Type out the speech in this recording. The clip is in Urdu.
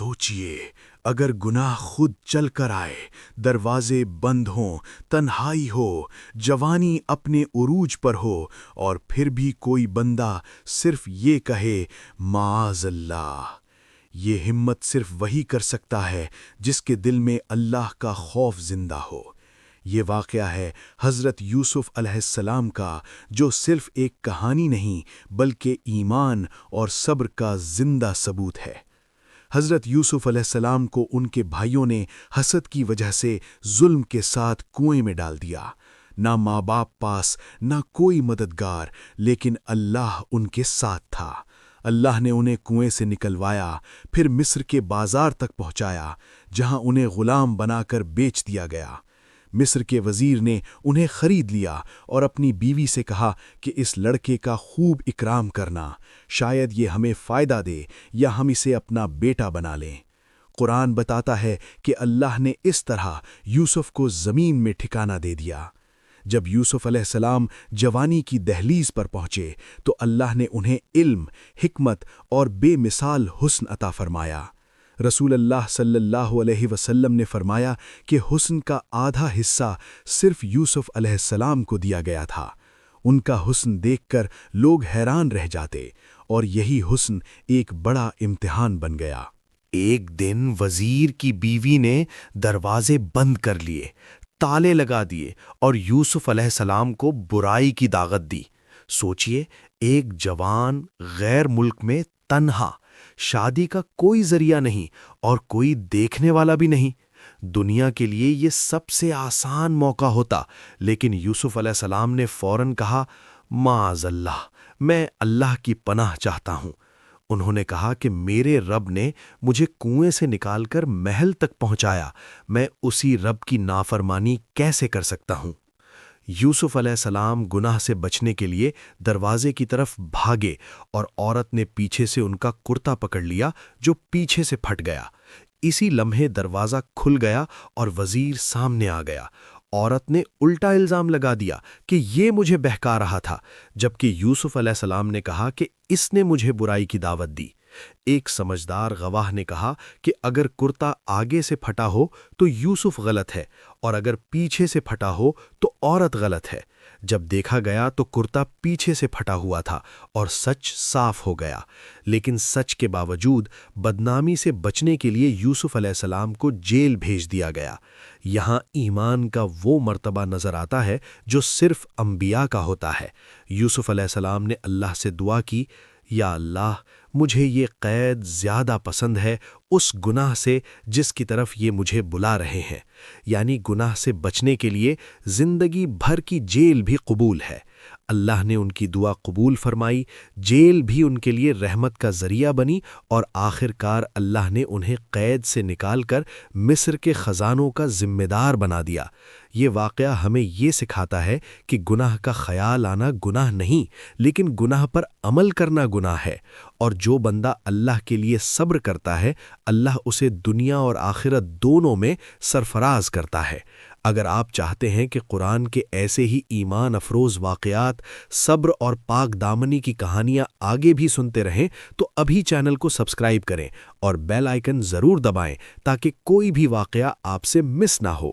سوچئے، اگر گناہ خود چل کر آئے، دروازے بند ہوں، تنہائی ہو، جوانی اپنے عروج پر ہو، اور پھر بھی کوئی بندہ صرف یہ کہے معاذ اللہ، یہ ہمت صرف وہی کر سکتا ہے جس کے دل میں اللہ کا خوف زندہ ہو۔ یہ واقعہ ہے حضرت یوسف علیہ السلام کا، جو صرف ایک کہانی نہیں بلکہ ایمان اور صبر کا زندہ ثبوت ہے۔ حضرت یوسف علیہ السلام کو ان کے بھائیوں نے حسد کی وجہ سے ظلم کے ساتھ کنویں میں ڈال دیا۔ نہ ماں باپ پاس، نہ کوئی مددگار، لیکن اللہ ان کے ساتھ تھا۔ اللہ نے انہیں کنویں سے نکلوایا، پھر مصر کے بازار تک پہنچایا، جہاں انہیں غلام بنا کر بیچ دیا گیا۔ مصر کے وزیر نے انہیں خرید لیا اور اپنی بیوی سے کہا کہ اس لڑکے کا خوب اکرام کرنا، شاید یہ ہمیں فائدہ دے یا ہم اسے اپنا بیٹا بنا لیں۔ قرآن بتاتا ہے کہ اللہ نے اس طرح یوسف کو زمین میں ٹھکانہ دے دیا۔ جب یوسف علیہ السلام جوانی کی دہلیز پر پہنچے تو اللہ نے انہیں علم، حکمت اور بے مثال حسن عطا فرمایا۔ رسول اللہ صلی اللہ علیہ وسلم نے فرمایا کہ حسن کا آدھا حصہ صرف یوسف علیہ السلام کو دیا گیا تھا۔ ان کا حسن دیکھ کر لوگ حیران رہ جاتے، اور یہی حسن ایک بڑا امتحان بن گیا۔ ایک دن وزیر کی بیوی نے دروازے بند کر لیے، تالے لگا دیے اور یوسف علیہ السلام کو برائی کی دعوت دی۔ سوچئے، ایک جوان غیر ملک میں تنہا، شادی کا کوئی ذریعہ نہیں اور کوئی دیکھنے والا بھی نہیں۔ دنیا کے لیے یہ سب سے آسان موقع ہوتا، لیکن یوسف علیہ السلام نے فوراً کہا معاذ اللہ، میں اللہ کی پناہ چاہتا ہوں۔ انہوں نے کہا کہ میرے رب نے مجھے کنویں سے نکال کر محل تک پہنچایا، میں اسی رب کی نافرمانی کیسے کر سکتا ہوں؟ یوسف علیہ السلام گناہ سے بچنے کے لیے دروازے کی طرف بھاگے، اور عورت نے پیچھے سے ان کا کرتا پکڑ لیا جو پیچھے سے پھٹ گیا۔ اسی لمحے دروازہ کھل گیا اور وزیر سامنے آ گیا۔ عورت نے الٹا الزام لگا دیا کہ یہ مجھے بہکا رہا تھا، جبکہ یوسف علیہ السلام نے کہا کہ اس نے مجھے برائی کی دعوت دی۔ ایک سمجھدار گواہ نے کہا کہ اگر کرتا آگے سے پھٹا ہو تو یوسف غلط ہے، اور اگر پیچھے سے پھٹا ہو تو عورت غلط ہے۔ جب دیکھا گیا تو کرتا پیچھے سے پھٹا ہوا تھا اور سچ صاف ہو گیا، لیکن سچ کے باوجود بدنامی سے بچنے کے لیے یوسف علیہ السلام کو جیل بھیج دیا گیا۔ یہاں ایمان کا وہ مرتبہ نظر آتا ہے جو صرف انبیاء کا ہوتا ہے۔ یوسف علیہ السلام نے اللہ سے دعا کی، یا اللہ، مجھے یہ قید زیادہ پسند ہے اس گناہ سے جس کی طرف یہ مجھے بلا رہے ہیں، یعنی گناہ سے بچنے کے لیے زندگی بھر کی جیل بھی قبول ہے۔ اللہ نے ان کی دعا قبول فرمائی، جیل بھی ان کے لیے رحمت کا ذریعہ بنی، اور آخر کار اللہ نے انہیں قید سے نکال کر مصر کے خزانوں کا ذمہ دار بنا دیا۔ یہ واقعہ ہمیں یہ سکھاتا ہے کہ گناہ کا خیال آنا گناہ نہیں، لیکن گناہ پر عمل کرنا گناہ ہے، اور جو بندہ اللہ کے لیے صبر کرتا ہے، اللہ اسے دنیا اور آخرت دونوں میں سرفراز کرتا ہے۔ اگر آپ چاہتے ہیں کہ قرآن کے ایسے ہی ایمان افروز واقعات، صبر اور پاک دامنی کی کہانیاں آگے بھی سنتے رہیں تو ابھی چینل کو سبسکرائب کریں اور بیل آئیکن ضرور دبائیں تاکہ کوئی بھی واقعہ آپ سے مس نہ ہو۔